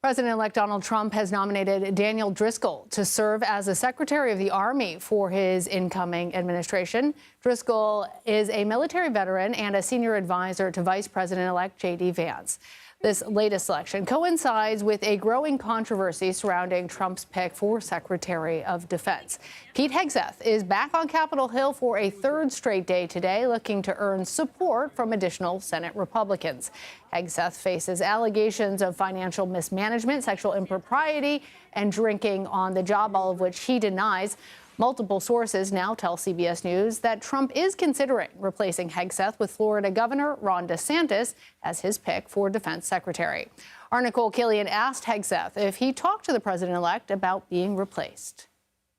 President-elect Donald Trump has nominated Daniel Driscoll to serve as the Secretary of the Army for his incoming administration. Driscoll is a military veteran and a senior advisor to Vice President-elect J.D. Vance. This latest selection coincides with a growing controversy surrounding Trump's pick for Secretary of Defense. Pete Hegseth is back on Capitol Hill for a third straight day today, looking to earn support from additional Senate Republicans. Hegseth faces allegations of financial mismanagement, sexual impropriety, and drinking on the job, all of which he denies. Multiple sources now tell CBS News that Trump is considering replacing Hegseth with Florida Governor Ron DeSantis as his pick for defense secretary. Our Nicole Killian asked Hegseth if he talked to the president-elect about being replaced.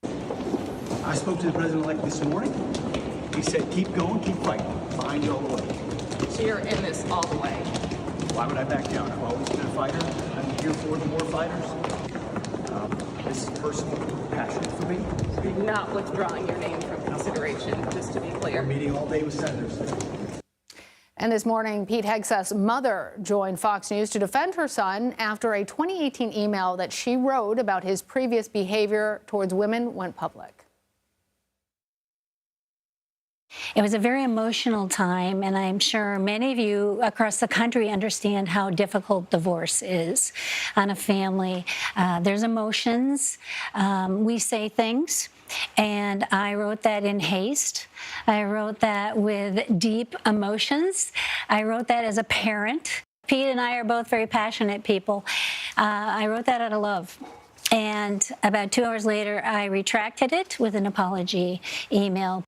I spoke to the president-elect this morning. He said, keep going, keep fighting. Behind you all the way. So you're in this all the way? Why would I back down? I've always been a fighter. I'm here for the more fighters. This is personal passion for me. You're not withdrawing your name from consideration, just to be clear. We're meeting all day with senators. And this morning, Pete Hegseth's mother joined Fox News to defend her son after a 2018 email that she wrote about his previous behavior towards women went public. It was a very emotional time, and I'm sure many of you across the country understand how difficult divorce is on a family. There's emotions. We say things, and I wrote that in haste. I wrote that with deep emotions. I wrote that as a parent. Pete and I are both very passionate people. I wrote that out of love. And about 2 hours later, I retracted it with an apology email.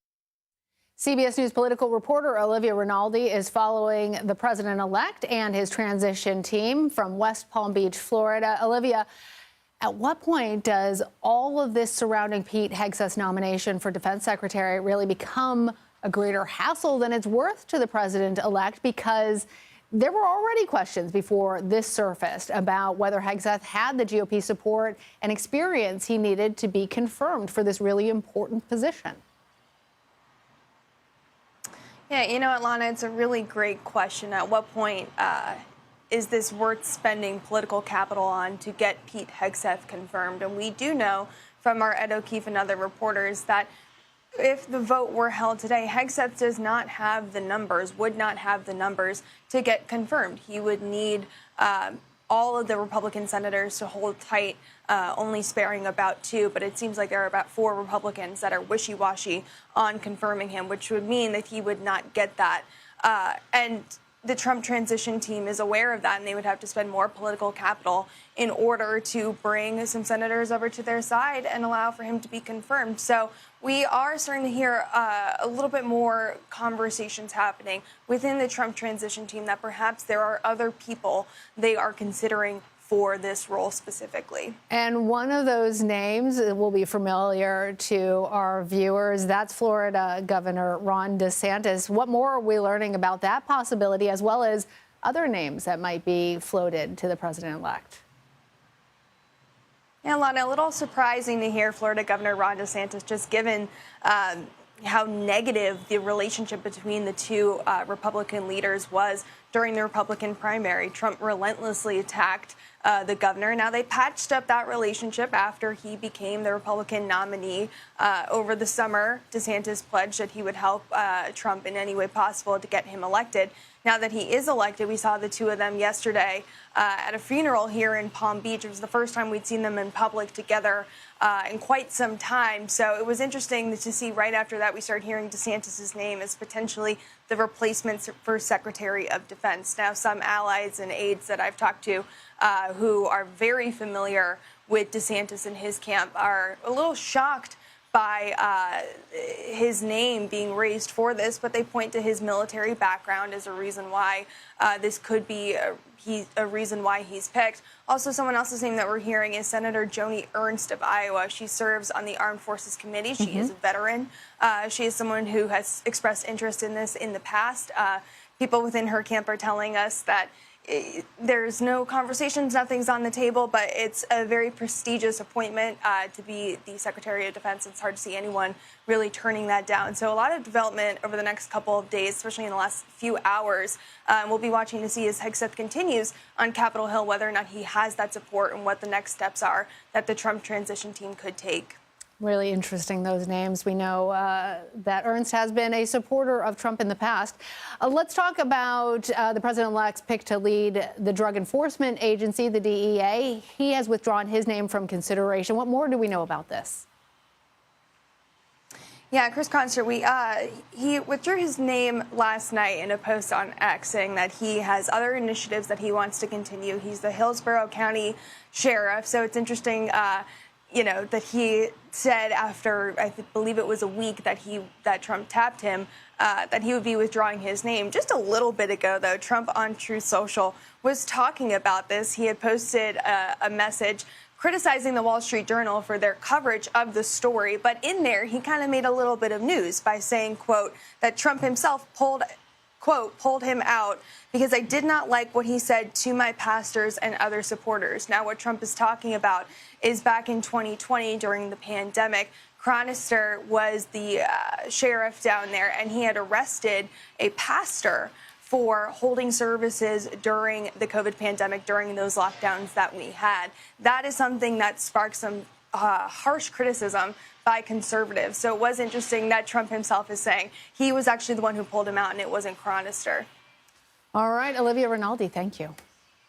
CBS News political reporter Olivia Rinaldi is following the president-elect and his transition team from West Palm Beach, Florida. Olivia, at what point does all of this surrounding Pete Hegseth's nomination for defense secretary really become a greater hassle than it's worth to the president-elect? Because there were already questions before this surfaced about whether Hegseth had the GOP support and experience he needed to be confirmed for this really important position. Yeah, you know what, Lana, it's a really great question. At what point is this worth spending political capital on to get Pete Hegseth confirmed? And we do know from our Ed O'Keefe and other reporters that if the vote were held today, Hegseth does not have the numbers, would not have the numbers to get confirmed. He would need all of the Republican senators to hold tight, only sparing about 2, but it seems like there are about 4 Republicans that are wishy-washy on confirming him, which would mean that he would not get that. And the Trump transition team is aware of that, and they would have to spend more political capital in order to bring some senators over to their side and allow for him to be confirmed. So we are starting to hear a little bit more conversations happening within the Trump transition team that perhaps there are other people they are considering for this role specifically. And one of those names will be familiar to our viewers. That's Florida Governor Ron DeSantis. What more are we learning about that possibility, as well as other names that might be floated to the president-elect? Yeah, Lana, a little surprising to hear Florida Governor Ron DeSantis, just given how negative the relationship between the two Republican leaders was during the Republican primary. Trump relentlessly attacked the governor. Now, they patched up that relationship after he became the Republican nominee over the summer. DeSantis pledged that he would help Trump in any way possible to get him elected. Now that he is elected, we saw the two of them yesterday at a funeral here in Palm Beach. It was the first time we'd seen them in public together in quite some time. So it was interesting to see right after that we started hearing DeSantis' name as potentially the replacement for Secretary of Defense. Now, some allies and aides that I've talked to who are very familiar with DeSantis and his camp are a little shocked by his name being raised for this, but they point to his military background as a reason why this could be a reason why he's picked. Also, someone else's name that we're hearing is Senator Joni Ernst of Iowa. She serves on the Armed Forces Committee. She is a veteran. She is someone who has expressed interest in this in the past. People within her camp are telling us that there's no conversations, nothing's on the table, but it's a very prestigious appointment to be the Secretary of Defense. It's hard to see anyone really turning that down. So a lot of development over the next couple of days, especially in the last few hours. We'll be watching to see as Hegseth continues on Capitol Hill whether or not he has that support and what the next steps are that the Trump transition team could take. Really interesting, those names. We know that Ernst has been a supporter of Trump in the past. Let's talk about the president-elect's pick to lead the Drug Enforcement Agency, the DEA. He has withdrawn his name from consideration. What more do we know about this? Yeah, Chris Conster, he withdrew his name last night in a post on X saying that he has other initiatives that he wants to continue. He's the Hillsborough County Sheriff, so it's interesting that he said after, I believe it was a week that Trump tapped him, that he would be withdrawing his name. Just a little bit ago, though, Trump on Truth Social was talking about this. He had posted a message criticizing the Wall Street Journal for their coverage of the story. But in there, he kind of made a little bit of news by saying, quote, that Trump himself pulled him out because I did not like what he said to my pastors and other supporters. Now, what Trump is talking about is back in 2020 during the pandemic, Cronister was the sheriff down there, and he had arrested a pastor for holding services during the COVID pandemic, during those lockdowns that we had. That is something that sparked some harsh criticism by conservatives. So it was interesting that Trump himself is saying he was actually the one who pulled him out and it wasn't Cronister. All right, Olivia Rinaldi, thank you.